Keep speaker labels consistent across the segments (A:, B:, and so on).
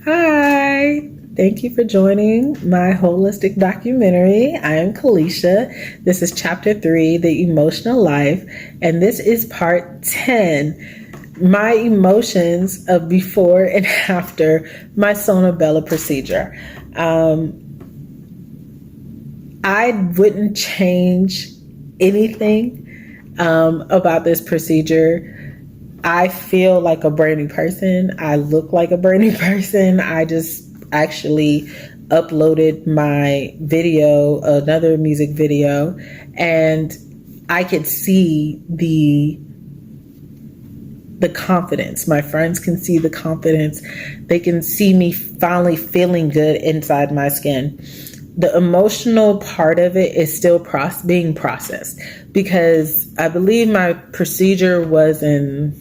A: Hi, thank you for joining my holistic documentary. I am Kalisha. This is chapter 3, The Emotional Life, and this is part 10, my emotions of before and after my SonoBello procedure. I wouldn't change anything about this procedure. I feel like a brand new person. I look like a brand new person. I just actually uploaded my video, another music video, and I could see the confidence. My friends can see the confidence. They can see me finally feeling good inside my skin. The emotional part of it is still being processed, because I believe my procedure was in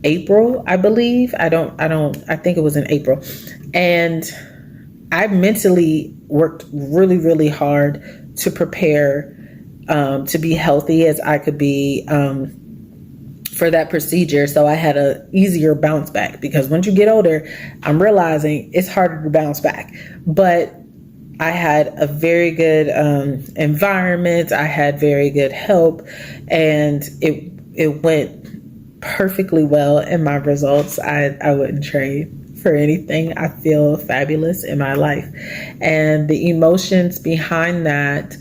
A: April, I believe. I think it was in April. And I mentally worked really, really hard to prepare to be healthy as I could be for that procedure. So I had a easier bounce back, because once you get older, I'm realizing it's harder to bounce back. But I had a very good environment. I had very good help, and it went perfectly well. And my results, I wouldn't trade for anything. I feel fabulous in my life, and the emotions behind that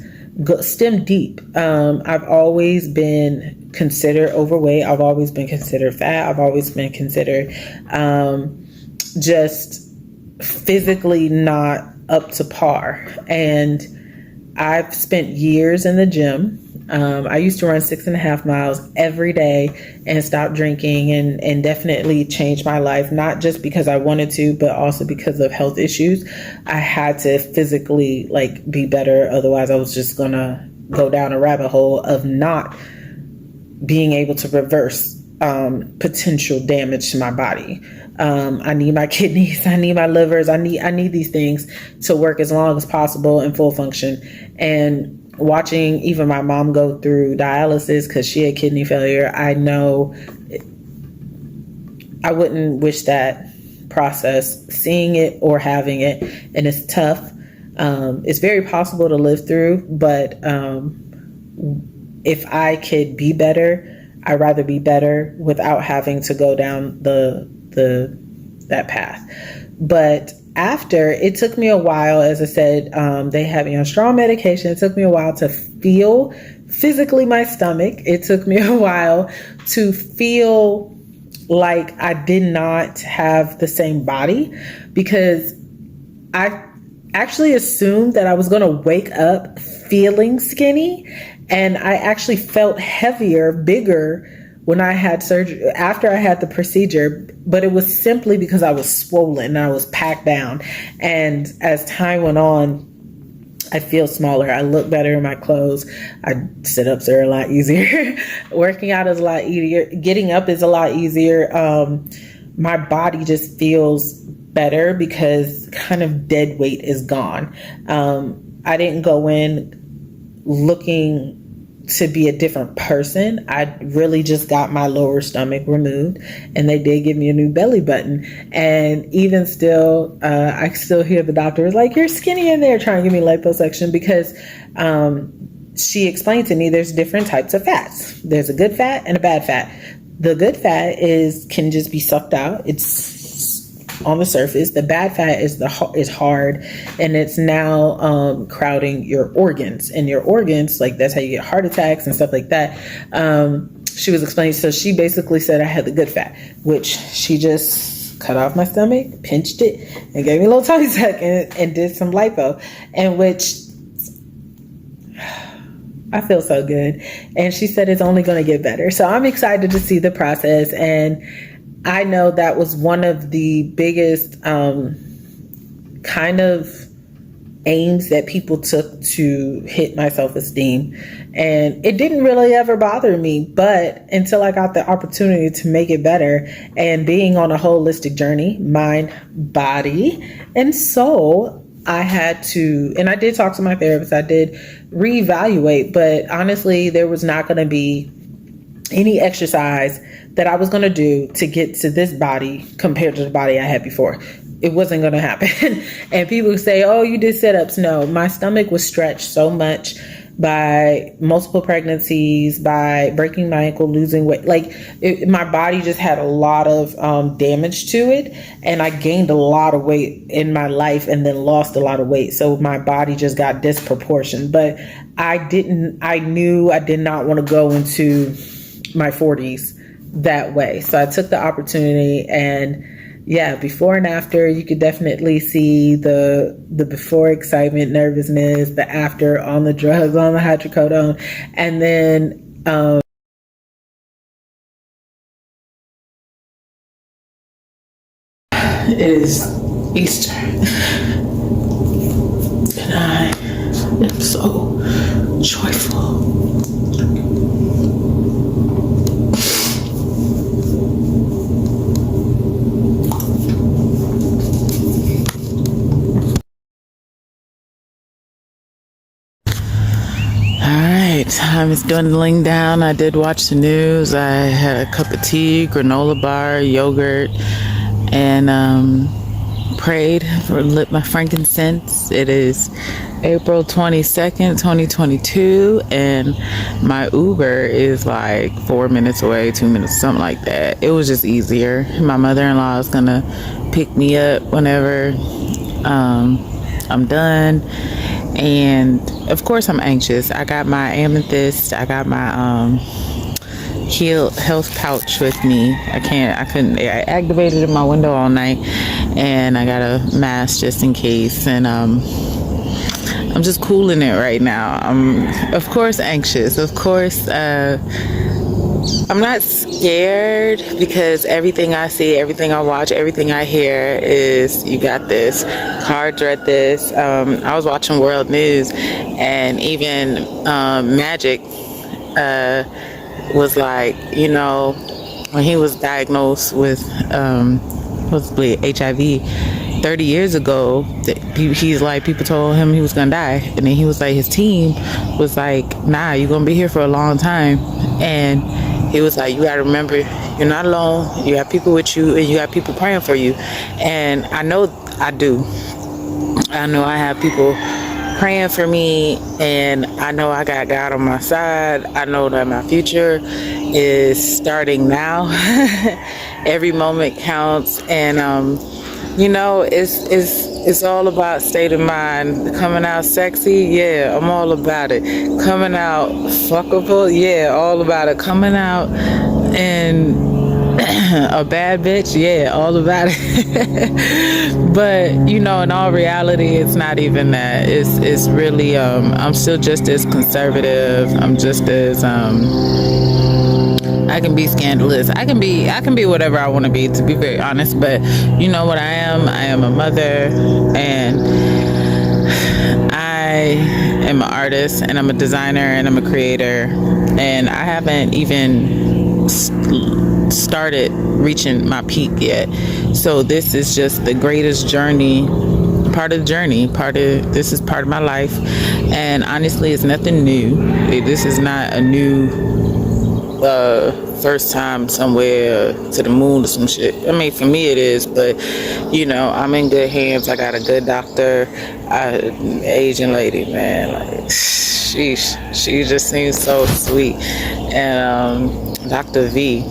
A: stem deep. I've always been considered overweight. I've always been considered fat. I've always been considered just physically not up to par. And I've spent years in the gym. I used to run 6.5 miles every day and stop drinking, and definitely changed my life, not just because I wanted to, but also because of health issues. I had to physically be better. Otherwise I was just gonna go down a rabbit hole of not being able to reverse potential damage to my body. I need my kidneys, I need my livers, I need these things to work as long as possible in full function. And watching even my mom go through dialysis because she had kidney failure, I know I wouldn't wish that process, seeing it or having it. And it's tough. It's very possible to live through, but if I could be better, I'd rather be better without having to go down that path. But after, it took me a while, as I said, they had me on strong medication. It took me a while to feel physically my stomach. It took me a while to feel like I did not have the same body, because I actually assumed that I was going to wake up feeling skinny. And I actually felt heavier, bigger when I had surgery, after I had the procedure, but it was simply because I was swollen and I was packed down. And as time went on, I feel smaller. I look better in my clothes. Sit-ups are a lot easier. Working out is a lot easier. Getting up is a lot easier. My body just feels better because kind of dead weight is gone. I didn't go in looking to be a different person. I really just got my lower stomach removed, and they did give me a new belly button. And even still, I still hear the doctor is like, "You're skinny in there," trying to give me liposuction, because she explained to me there's different types of fats. There's a good fat and a bad fat. The good fat can just be sucked out. It's on the surface. The bad fat is hard, and it's now crowding your organs. And your organs, that's how you get heart attacks and stuff like that. She was explaining. So she basically said I had the good fat, which she just cut off my stomach, pinched it, and gave me a little tummy tuck, and did some lipo, and which I feel so good. And she said it's only going to get better. So I'm excited to see the process. And I know that was one of the biggest kind of aims that people took to hit my self-esteem. And it didn't really ever bother me, but until I got the opportunity to make it better, and being on a holistic journey, mind, body, and soul, I had to, and I did talk to my therapist, I did reevaluate, but honestly, there was not going to be any exercise that I was going to do to get to this body compared to the body I had before. it wasn't going to happen. And people say, oh, you did sit-ups. No, my stomach was stretched so much by multiple pregnancies, by breaking my ankle, losing weight. Like my body just had a lot of damage to it. And I gained a lot of weight in my life and then lost a lot of weight. So my body just got disproportioned. But I knew I did not want to go into my 40s that way. So I took the opportunity, and yeah, before and after, you could definitely see the before excitement, nervousness, the after on the drugs, on the hydrocodone, and then it is Easter, and I am so joyful. Time is dwindling down. I did watch the news. I had a cup of tea, granola bar, yogurt, and prayed, lit my frankincense. It is April 22nd, 2022, and my Uber is like 4 minutes away, 2 minutes, something like that. It was just easier. My mother-in-law is gonna pick me up whenever I'm done. And of course I'm anxious. I got my amethyst, I got my health pouch with me. I activated in my window all night, and I got a mask just in case, and I'm just cooling it right now. I'm of course anxious. Of course I'm not scared, because everything I see, everything I watch, everything I hear is, you got this, cards read this. I was watching world news, and even Magic was like, you know, when he was diagnosed with possibly HIV 30 years ago, he's like, people told him he was gonna die, and then he was like, his team was like, nah, you're gonna be here for a long time. And he was like, you gotta remember, you're not alone. You have people with you, and you have people praying for you. And I know I do. I know I have people praying for me, and I know I got God on my side. I know that my future is starting now. Every moment counts, and you know, it's all about state of mind. Coming out sexy, yeah, I'm all about it. Coming out fuckable, yeah, all about it. Coming out and a bad bitch, yeah, all about it. But you know, in all reality, it's not even that. It's really I'm still just as conservative. I'm just as I can be scandalous. I can be whatever I want to be very honest. But you know what I am? I am a mother, and I am an artist, and I'm a designer, and I'm a creator, and I haven't even started reaching my peak yet. So this is just the greatest journey, part of the journey, this is part of my life. And honestly, it's nothing new. This is not a new first time somewhere to the moon or some shit. I mean, for me it is, but you know, I'm in good hands. I got a good doctor, Asian lady, man, like she just seems so sweet. And Dr. V,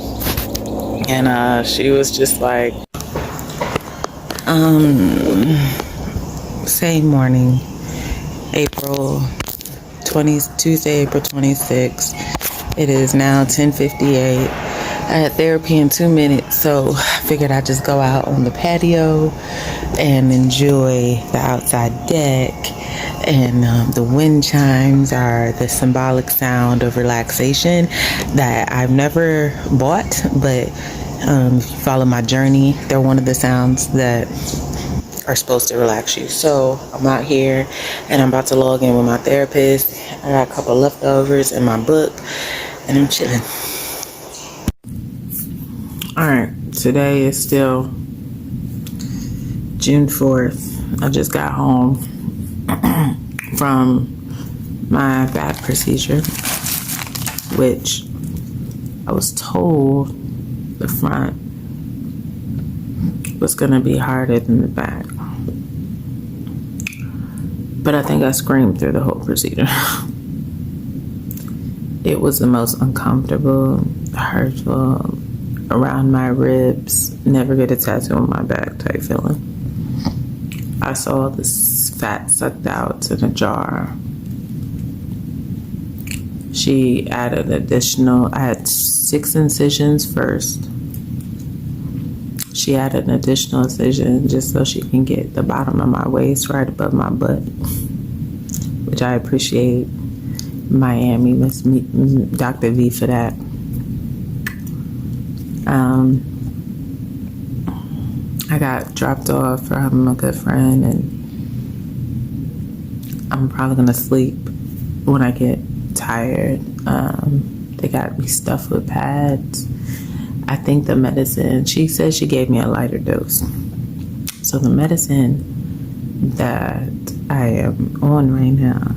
A: and she was just like, same morning, Tuesday, April 26th. It is now 10:58. I had therapy in 2 minutes, so I figured I'd just go out on the patio and enjoy the outside deck. And the wind chimes are the symbolic sound of relaxation that I've never bought, but if you follow my journey, they're one of the sounds that are supposed to relax you. So I'm out here, and I'm about to log in with my therapist. I got a couple of leftovers in my book, and I'm chilling. Alright, today is still June 4th. I just got home from my back procedure, which I was told the front was going to be harder than the back. But I think I screamed through the whole procedure. It was the most uncomfortable, hurtful, around my ribs, never get a tattoo on my back type feeling. I saw this fat sucked out in a jar. She added I had 6 incisions first. She added an additional incision just so she can get the bottom of my waist right above my butt, which I appreciate Miami, Miss Dr. V for that. I got dropped off from a good friend, and I'm probably gonna sleep when I get tired. They got me stuffed with pads. I think the medicine, she said she gave me a lighter dose. So the medicine that I am on right now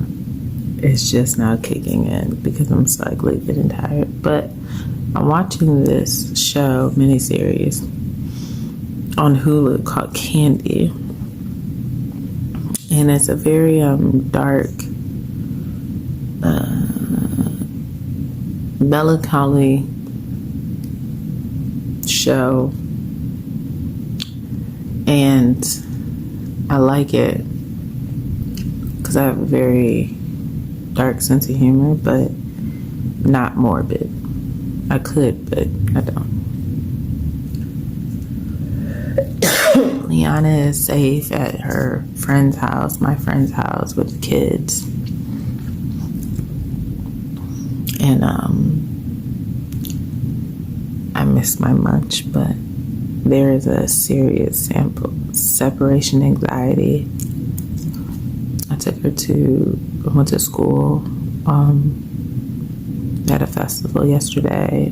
A: is just now kicking in because I'm slightly getting tired. But I'm watching this show, miniseries, on Hulu called Candy. And it's a very dark, melancholy show, and I like it because I have a very dark sense of humor, but not morbid. I could, but I don't. Liana is safe at her friend's house, my friend's house, with the kids. And I missed my lunch, but there is a serious separation anxiety. I went to school at a festival yesterday,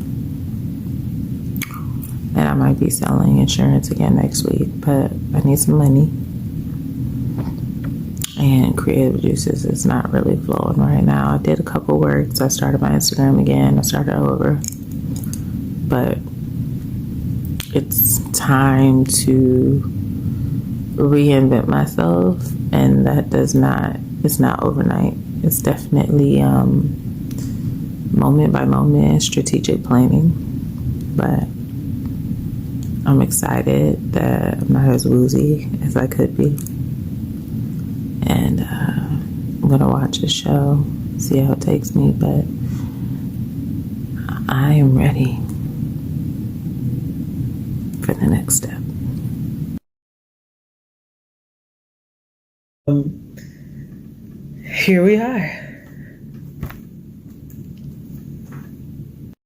A: and I might be selling insurance again next week, but I need some money, and creative juices is not really flowing right now. I did a couple works. I started my Instagram again. I started over, but it's time to reinvent myself, and it's not overnight. It's definitely moment by moment strategic planning, but I'm excited that I'm not as woozy as I could be, and I'm gonna watch the show, see how it takes me, but I am ready for the next step. Here we are.